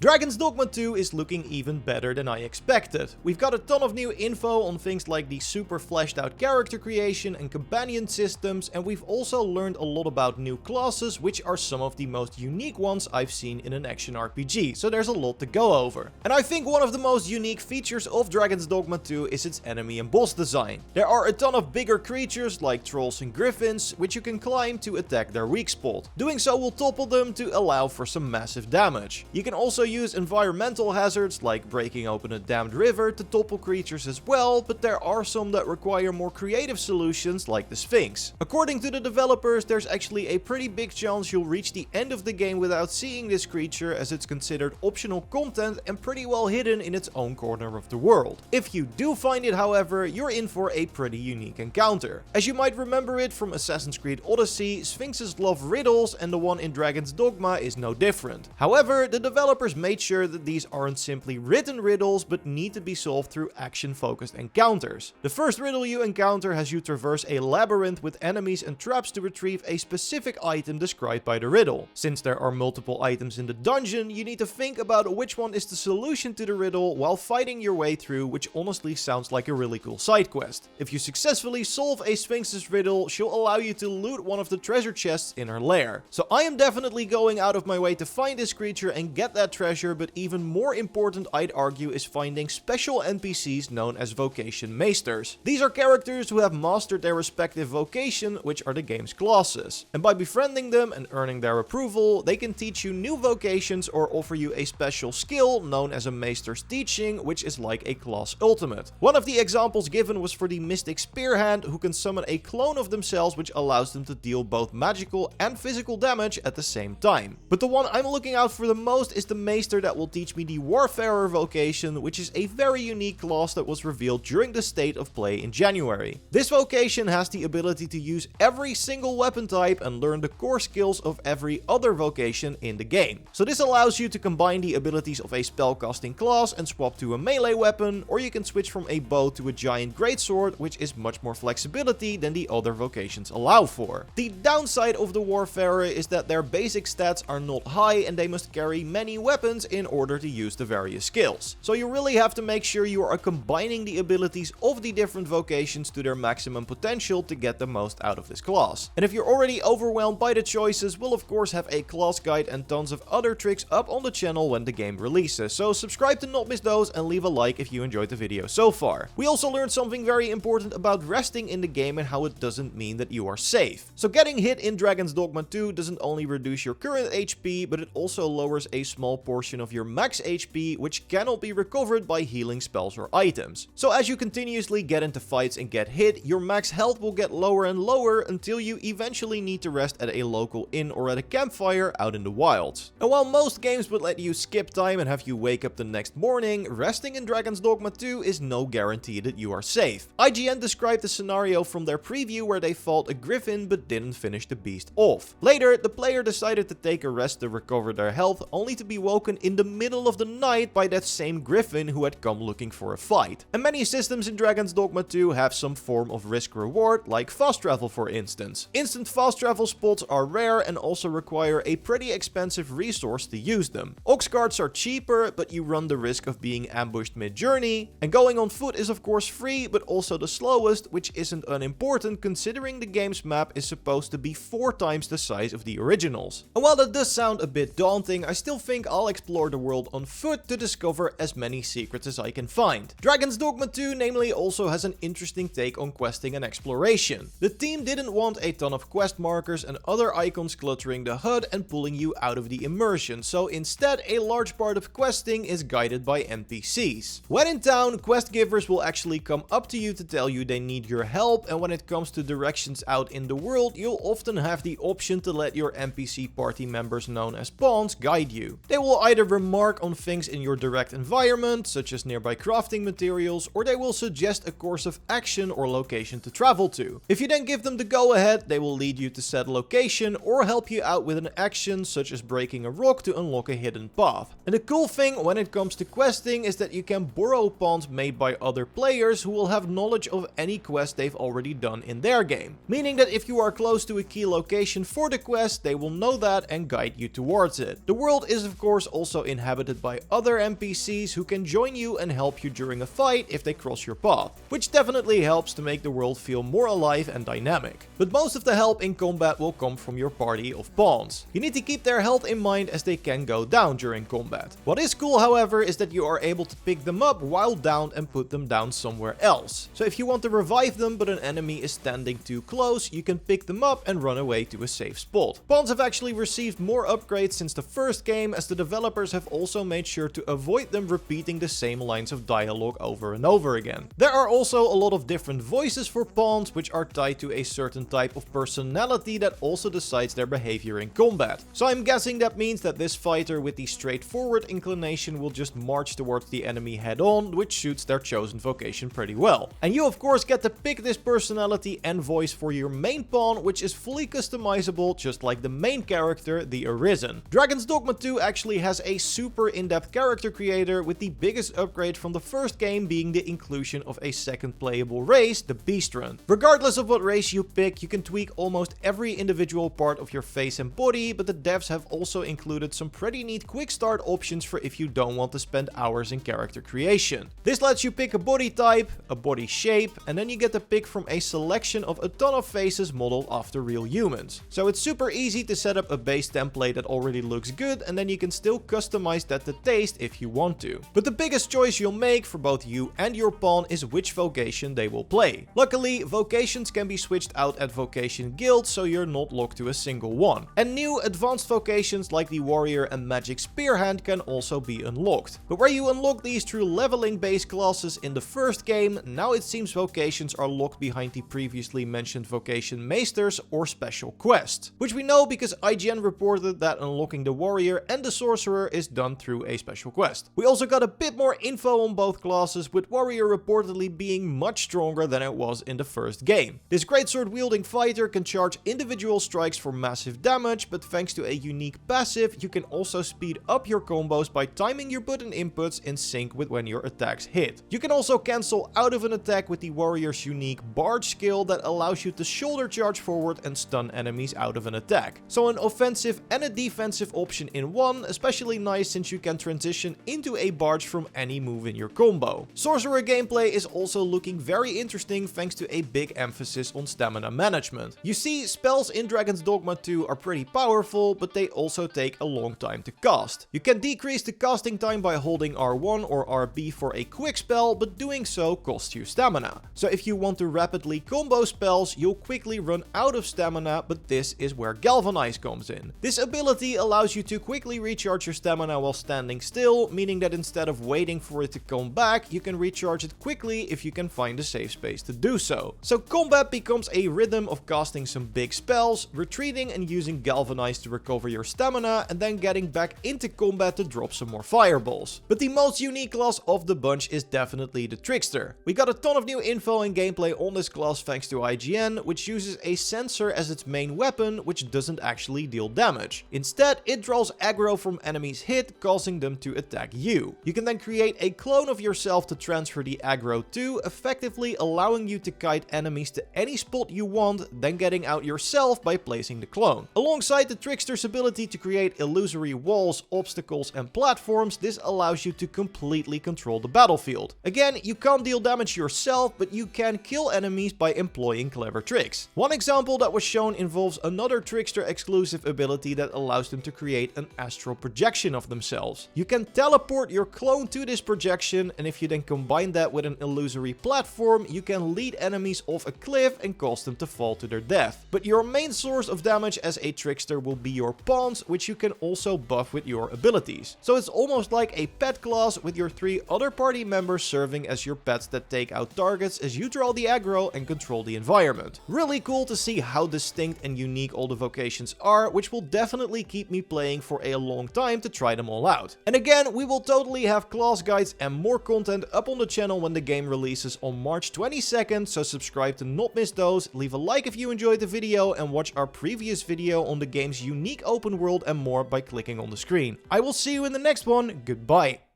Dragon Dogma 2 is looking even better than I expected. We've got a ton of new info on things like the super fleshed out character creation and companion systems, and we've also learned a lot about new classes, which are some of the most unique ones I've seen in an action RPG, so there's a lot to go over. And I think one of the most unique features of Dragon's Dogma 2 is its enemy and boss design. There are a ton of bigger creatures like trolls and griffins, which you can climb to attack their weak spot. Doing so will topple them to allow for some massive damage. You can also use environmental hazards like breaking open a dammed river to topple creatures as well, but there are some that require more creative solutions like the Sphinx. According to the developers, there's actually a pretty big chance you'll reach the end of the game without seeing this creature, as it's considered optional content and pretty well hidden in its own corner of the world. If you do find it, however, you're in for a pretty unique encounter. As you might remember it from Assassin's Creed Odyssey, Sphinxes love riddles, and the one in Dragon's Dogma is no different. However, the developers made sure that these aren't simply written riddles, but need to be solved through action-focused encounters. The first riddle you encounter has you traverse a labyrinth with enemies and traps to retrieve a specific item described by the riddle. Since there are multiple items in the dungeon, you need to think about which one is the solution to the riddle while fighting your way through, which honestly sounds like a really cool side quest. If you successfully solve a Sphinx's riddle, she'll allow you to loot one of the treasure chests in her lair. So I am definitely going out of my way to find this creature and get that treasure, but even more important, I'd argue, is finding special NPCs known as vocation meesters. These are characters who have mastered their respective vocation, which are the game's classes. And by befriending them and earning their approval, they can teach you new vocations or offer you a special skill known as a meester's teaching, which is like a class ultimate. One of the examples given was for the Mystic Spearhand, who can summon a clone of themselves, which allows them to deal both magical and physical damage at the same time. But the one I'm looking out for the most is the Meester that will teach me the Warfarer vocation, which is a very unique class that was revealed during the State of Play in January. This vocation has the ability to use every single weapon type and learn the core skills of every other vocation in the game. So this allows you to combine the abilities of a spellcasting class and swap to a melee weapon, or you can switch from a bow to a giant greatsword, which is much more flexibility than the other vocations allow for. The downside of the Warfarer is that their basic stats are not high and they must carry many weapons in order to use the various skills. So you really have to make sure you are combining the abilities of the different vocations to their maximum potential to get the most out of this class. And if you're already overwhelmed by the choices, we'll of course have a class guide and tons of other tricks up on the channel when the game releases. So subscribe to not miss those and leave a like if you enjoyed the video so far. We also learned something very important about resting in the game and how it doesn't mean that you are safe. So getting hit in Dragon's Dogma 2 doesn't only reduce your current HP, but it also lowers a small portion of your max HP, which cannot be recovered by healing spells or items. So as you continuously get into fights and get hit, your max health will get lower and lower until you eventually need to rest at a local inn or at a campfire out in the wilds. And while most games would let you skip time and have you wake up the next morning, resting in Dragon's Dogma 2 is no guarantee that you are safe. IGN described a scenario from their preview where they fought a griffin but didn't finish the beast off. Later, the player decided to take a rest to recover their health, only to be woken in the middle of the night by that same griffin who had come looking for a fight. And many systems in Dragon's Dogma 2 have some form of risk-reward, like fast travel for instance. Instant fast travel spots are rare and also require a pretty expensive resource to use them. Ox carts are cheaper, but you run the risk of being ambushed mid-journey. And going on foot is of course free, but also the slowest, which isn't unimportant considering the game's map is supposed to be 4 times the size of the originals. And while that does sound a bit daunting, I still think I'll explore the world on foot to discover as many secrets as I can find. Dragon's Dogma 2 namely also has an interesting take on questing and exploration. The team didn't want a ton of quest markers and other icons cluttering the HUD and pulling you out of the immersion, so instead a large part of questing is guided by NPCs. When in town, quest givers will actually come up to you to tell you they need your help, and when it comes to directions out in the world, you'll often have the option to let your NPC party members known as pawns guide you. They will either remark on things in your direct environment, such as nearby crafting materials, or they will suggest a course of action or location to travel to. If you then give them the go ahead, they will lead you to said location or help you out with an action such as breaking a rock to unlock a hidden path. And the cool thing when it comes to questing is that you can borrow pawns made by other players who will have knowledge of any quest they've already done in their game. Meaning that if you are close to a key location for the quest, they will know that and guide you towards it. The world is of course also inhabited by other NPCs who can join you and help you during a fight if they cross your path, which definitely helps to make the world feel more alive and dynamic. But most of the help in combat will come from your party of pawns. You need to keep their health in mind as they can go down during combat. What is cool, however, is that you are able to pick them up while down and put them down somewhere else. So if you want to revive them but an enemy is standing too close, you can pick them up and run away to a safe spot. Pawns have actually received more upgrades since the first game, as the developers have also made sure to avoid them repeating the same lines of dialogue over and over again. There are also a lot of different voices for pawns, which are tied to a certain type of personality that also decides their behavior in combat. So I'm guessing that means that this fighter with the straightforward inclination will just march towards the enemy head on, which suits their chosen vocation pretty well. And you of course get to pick this personality and voice for your main pawn, which is fully customizable just like the main character, the Arisen. Dragon Dogma 2 actually has a super in-depth character creator, with the biggest upgrade from the first game being the inclusion of a second playable race, the Beastrun. Regardless of what race you pick, you can tweak almost every individual part of your face and body, but the devs have also included some pretty neat quick start options for if you don't want to spend hours in character creation. This lets you pick a body type, a body shape, and then you get to pick from a selection of a ton of faces modeled after real humans. So it's super easy to set up a base template that already looks good, and then you can still customize that to taste if you want to. But the biggest choice you'll make for both you and your pawn is which vocation they will play. Luckily, vocations can be switched out at vocation guilds, so you're not locked to a single one. And new advanced vocations like the warrior and magic spearhand can also be unlocked. But where you unlock these through leveling based classes in the first game, now it seems vocations are locked behind the previously mentioned vocation meesters or special quests, which we know because IGN reported that unlocking the warrior and the sorcerer is done through a special quest. We also got a bit more info on both classes, with warrior reportedly being much stronger than it was in the first game. This greatsword wielding fighter can charge individual strikes for massive damage, but thanks to a unique passive, you can also speed up your combos by timing your button inputs in sync with when your attacks hit. You can also cancel out of an attack with the warrior's unique barge skill that allows you to shoulder charge forward and stun enemies out of an attack. So an offensive and a defensive option in one, especially nice since you can transition into a barge from any move in your combo. Sorcerer gameplay is also looking very interesting thanks to a big emphasis on stamina management. You see, spells in Dragon Dogma 2 are pretty powerful, but they also take a long time to cast. You can decrease the casting time by holding R1 or RB for a quick spell, but doing so costs you stamina. So if you want to rapidly combo spells, you'll quickly run out of stamina, but this is where Galvanize comes in. This ability allows you to quickly recharge your stamina while standing still, meaning that instead of waiting for it to come back, you can recharge it quickly if you can find a safe space to do so. So combat becomes a rhythm of casting some big spells, retreating and using Galvanize to recover your stamina, and then getting back into combat to drop some more fireballs. But the most unique class of the bunch is definitely the Trickster. We got a ton of new info and gameplay on this class thanks to IGN, which uses a sensor as its main weapon, which doesn't actually deal damage. Instead, it draws aggro from enemies hit, causing them to attack you. You can then create a clone of yourself to transfer the aggro to, effectively allowing you to kite enemies to any spot you want, then getting out yourself by placing the clone. Alongside the Trickster's ability to create illusory walls, obstacles and platforms, this allows you to completely control the battlefield. Again, you can't deal damage yourself, but you can kill enemies by employing clever tricks. One example that was shown involves another Trickster exclusive ability that allows them to create an astral projection of themselves. You can teleport your clone to this projection, and if you then combine that with an illusory platform, you can lead enemies off a cliff and cause them to fall to their death. But your main source of damage as a Trickster will be your pawns, which you can also buff with your abilities. So it's almost like a pet class, with your 3 other party members serving as your pets that take out targets as you draw the aggro and control the environment. Really cool to see how distinct and unique all the vocations are, which will definitely keep me playing for a long time to try them all out. And again, we will totally have class guides and more content up on the channel when the game releases on March 22nd, so subscribe to not miss those, leave a like if you enjoyed the video, and watch our previous video on the game's unique open world and more by clicking on the screen. I will see you in the next one, goodbye!